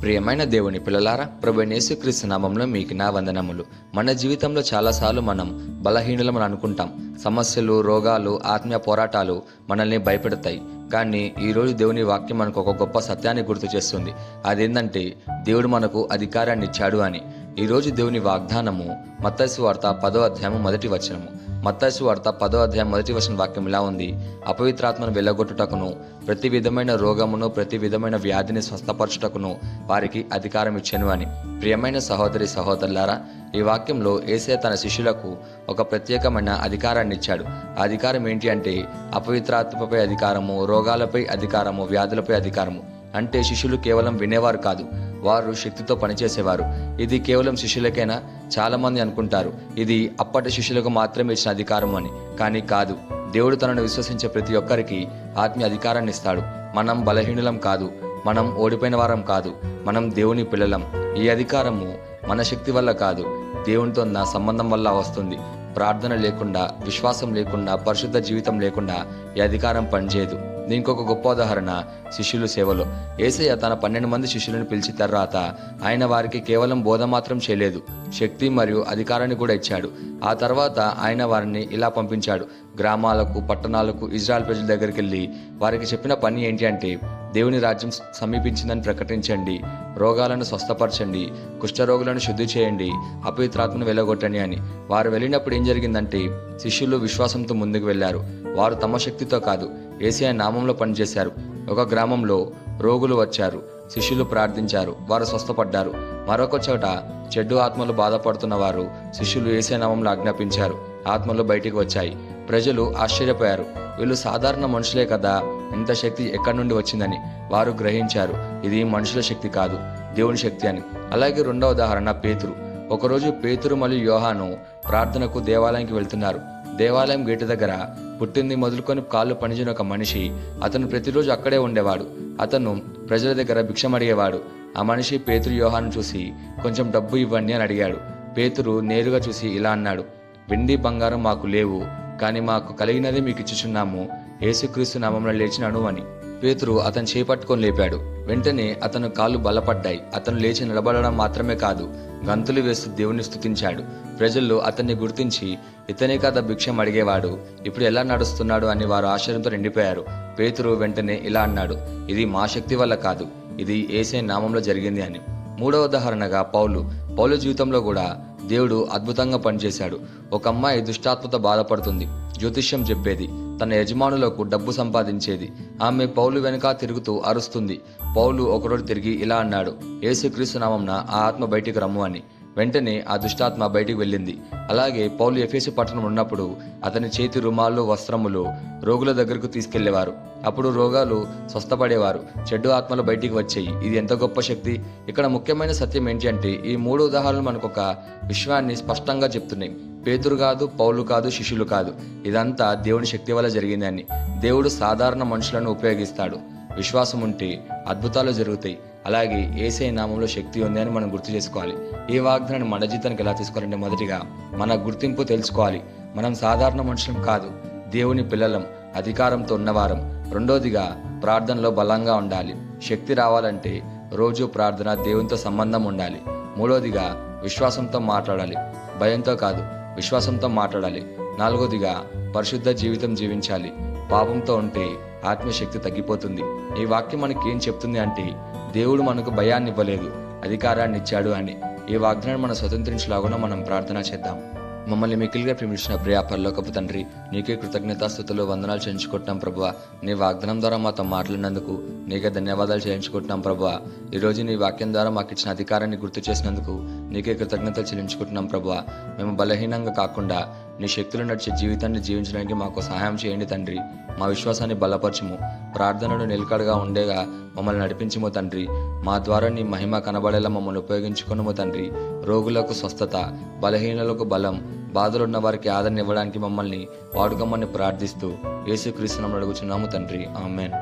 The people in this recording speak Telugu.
ప్రియమైన దేవుని పిల్లలారా, ప్రభువైన యేసుక్రీస్తు నామంలో మీకు నా వందనములు. మన జీవితంలో చాలాసార్లు మనం బలహీనులమని అనుకుంటాం. సమస్యలు, రోగాలు, ఆత్మీయ పోరాటాలు మనల్ని భయపెడతాయి. కానీ ఈరోజు దేవుని వాక్యం మనకు ఒక గొప్ప సత్యాన్ని గుర్తు చేస్తుంది. అదేంటంటే దేవుడు మనకు అధికారాన్ని ఇచ్చాడు అని. ఈరోజు దేవుని వాగ్దానము మత్తయి సువార్త 10వ అధ్యాయం 1వ వచనము. మత్తయి సువార్త 10వ అధ్యాయం 1వ వచనం వాక్యం ఇలా ఉంది: అపవిత్రాత్మను వెళ్ళగొట్టుటకును, ప్రతి విధమైన రోగమును, ప్రతి విధమైన వ్యాధిని స్వస్థపరచుటకును వారికి అధికారం ఇచ్చెను అని. ప్రియమైన సహోదరి సహోదరులారా, ఈ వాక్యంలో యేసయ్య తన శిష్యులకు ఒక ప్రత్యేకమైన అధికారాన్ని ఇచ్చాడు. ఆ అధికారం ఏంటి అంటే అపవిత్రాత్మపై అధికారము, రోగాలపై అధికారము, వ్యాధులపై అధికారము. అంటే శిష్యులు కేవలం వినేవారు కాదు, వారు శక్తితో పనిచేసేవారు. ఇది కేవలం శిష్యులకైనా? చాలా మంది అనుకుంటారు ఇది అప్పటి శిష్యులకు మాత్రమే ఇచ్చిన అధికారం అని. కానీ కాదు, దేవుడు తనను విశ్వసించే ప్రతి ఒక్కరికి ఆత్మీయ అధికారాన్ని ఇస్తాడు. మనం బలహీనులం కాదు, మనం ఓడిపోయిన వారం కాదు, మనం దేవుని పిల్లలం. ఈ అధికారము మన శక్తి వల్ల కాదు, దేవునితో ఉన్న సంబంధం వల్ల వస్తుంది. ప్రార్థన లేకుండా, విశ్వాసం లేకుండా, పరిశుద్ధ జీవితం లేకుండా ఈ అధికారం పనిచేయదు. దీనికి ఒక గొప్ప ఉదాహరణ శిష్యుల సేవలో. యేసయ్య తన 12 మంది శిష్యులను పిలిచిన తర్వాత ఆయన వారికి కేవలం బోధ మాత్రం చేయలేదు, శక్తి మరియు అధికారాన్ని కూడా ఇచ్చాడు. ఆ తర్వాత ఆయన వారిని ఇలా పంపించాడు: గ్రామాలకు, పట్టణాలకు, ఇజ్రాయెల్ ప్రజల దగ్గరికి వెళ్ళి వారికి చెప్పిన పని ఏంటి అంటే, దేవుని రాజ్యం సమీపించిందని ప్రకటించండి, రోగాలను స్వస్థపరచండి, కుష్ఠరోగులను శుద్ధి చేయండి, అపవిత్రాత్మను వెళ్ళగొట్టండి అని. వారు వెళ్ళినప్పుడు ఏం జరిగిందంటే, శిష్యులు విశ్వాసంతో ముందుకు వెళ్ళారు. వారు తమ శక్తితో కాదు, యేసయ్య నామంలో పనిచేశారు. ఒక గ్రామంలో రోగులు వచ్చారు, శిష్యులు ప్రార్థించారు, వారు స్వస్థపడ్డారు. మరొక చోట చెడ్డు ఆత్మలు బాధపడుతున్న వారు శిష్యులు యేసయ్య నామంలో ఆజ్ఞాపించారు, ఆత్మలు బయటికి వచ్చాయి. ప్రజలు ఆశ్చర్యపోయారు, వీళ్ళు సాధారణ మనుషులే కదా, ఇంత శక్తి ఎక్కడి నుండి వచ్చిందని. వారు గ్రహించారు ఇది మనుషుల శక్తి కాదు, దేవుని శక్తి అని. అలాగే రెండవ ఉదాహరణ పేతురు. ఒకరోజు పేతురు మరియు యోహాను ప్రార్థనకు దేవాలయానికి వెళ్తున్నారు. దేవాలయం గేటు దగ్గర పుట్టింది మొదలుకొని కాళ్ళు పనిచిన ఒక మనిషి, అతను ప్రతిరోజు అక్కడే ఉండేవాడు. అతను ప్రజల దగ్గర భిక్షం అడిగేవాడు. ఆ మనిషి పేతురు యోహాను చూసి కొంచెం డబ్బు ఇవ్వండి అని అడిగాడు. పేతురు నేరుగా చూసి ఇలా అన్నాడు: వెండి బంగారం మాకు లేవు, కానీ మాకు కలిగినది మీకు ఇచ్చుచున్నాము, యేసుక్రీస్తు నామమున లేచి నడువు అని. పేతురు అతను చేపట్టుకొని లేపాడు. వెంటనే అతను కాళ్ళు బలపడ్డాయి. అతను లేచి నిలబడడం మాత్రమే కాదు, గంతులు వేస్తూ దేవుని స్తుతించాడు. ప్రజలు అతన్ని గుర్తించి, ఇతనే కదా భిక్షం అడిగేవాడు, ఇప్పుడు ఎలా నడుస్తున్నాడు అని వారు ఆశ్చర్యంతో నిండిపోయారు. పేతురు వెంటనే ఇలా అన్నాడు: ఇది మా శక్తి వల్ల కాదు, ఇది యేసయ్య నామంలో జరిగింది అని. మూడవ ఉదాహరణగా పౌలు జీవితంలో కూడా దేవుడు అద్భుతంగా పనిచేశాడు. ఒక అమ్మాయి దుష్టాత్మతో బాధపడుతుంది, జ్యోతిష్యం చెప్పేది, తన యజమానులకు డబ్బు సంపాదించేది. ఆమె పౌలు వెనుక తిరుగుతూ అరుస్తుంది. పౌలు ఒకరోజు తిరిగి ఇలా అన్నాడు: యేసుక్రీస్తు నామంన ఆ ఆత్మ బయటికి రమ్ము అని. వెంటనే ఆ దుష్టాత్మ బయటికి వెళ్ళింది. అలాగే పౌలు ఎఫెసు పట్టణం ఉన్నప్పుడు అతని చేతి రుమాలు, వస్త్రములు రోగుల దగ్గరకు తీసుకెళ్లేవారు. అప్పుడు రోగాలు స్వస్థపడేవారు, చెడ్డు ఆత్మలు బయటికి వచ్చాయి. ఇది ఎంత గొప్ప శక్తి! ఇక్కడ ముఖ్యమైన సత్యం ఏంటి అంటే, ఈ 3 ఉదాహరణలు మనకు ఒక విషయాన్ని స్పష్టంగా చెప్తున్నాయి. పేతురు కాదు, పౌలు కాదు, శిష్యులు కాదు, ఇదంతా దేవుని శక్తి వల్ల జరిగిందని. దేవుడు సాధారణ మనుషులను ఉపయోగిస్తాడు. విశ్వాసం ఉంటే అద్భుతాలు జరుగుతాయి. అలాగే యేసయ్య నామంలో శక్తి ఉంది అని మనం గుర్తు చేసుకోవాలి. ఈ వాగ్దానాన్ని మన జీవితానికి ఎలా తీసుకోవాలంటే, మొదటిగా మన గుర్తింపు తెలుసుకోవాలి. మనం సాధారణ మనుషులం కాదు, దేవుని పిల్లలం, అధికారంతో ఉన్నవారం. రెండోదిగా ప్రార్థనలో బలంగా ఉండాలి. శక్తి రావాలంటే రోజు ప్రార్థన, దేవునితో సంబంధం ఉండాలి. మూడోదిగా విశ్వాసంతో మాట్లాడాలి, భయంతో కాదు, విశ్వాసంతో మాట్లాడాలి. నాలుగోదిగా పరిశుద్ధ జీవితం జీవించాలి. పాపంతో ఉంటే ఆత్మశక్తి తగ్గిపోతుంది. ఈ వాక్యం మనకి ఏం చెప్తుంది అంటే, దేవుడు మనకు భయాన్ని ఇవ్వలేదు, అధికారాన్ని ఇచ్చాడు అని. ఈ వాగ్దానాన్ని మనం స్వతంత్రించలాగా మనం ప్రార్థన చేద్దాం. మమ్మల్ని మిక్కిలిగా ప్రేమించిన ప్రియ పరలోకపు తండ్రి, నీకే కృతజ్ఞతాస్తుతులు, వందనాలు చేయించుకుంటున్నాం ప్రభువా. నీ వాగ్దానం ద్వారా మాతో మాట్లాడినందుకు నీకే ధన్యవాదాలు చేయించుకుంటున్నాం ప్రభువా. ఈరోజు నీ వాక్యం ద్వారా మాకు ఇచ్చిన అధికారాన్ని గుర్తు చేసినందుకు నీకే కృతజ్ఞతలు చెల్లించుకుంటున్నాం ప్రభువా. మేము బలహీనంగా కాకుండా నీ శక్తులు నడిచే జీవితాన్ని జీవించడానికి మాకు సహాయం చేయండి తండ్రి. మా విశ్వాసాన్ని బలపరచుము, ప్రార్థనలు నిలకడగా ఉండేగా మమ్మల్ని నడిపించుము తండ్రి. మా ద్వారా నీ మహిమ కనబడేలా మమ్మల్ని ఉపయోగించుకున్నాము తండ్రి. రోగులకు స్వస్థత, బలహీనులకు బలం, బాధలున్న వారికి ఆదరణ ఇవ్వడానికి మమ్మల్ని వాడుకోమని ప్రార్థిస్తూ యేసుక్రీస్తు నామమున అడుగుచున్నాము తండ్రి. ఆమేన్.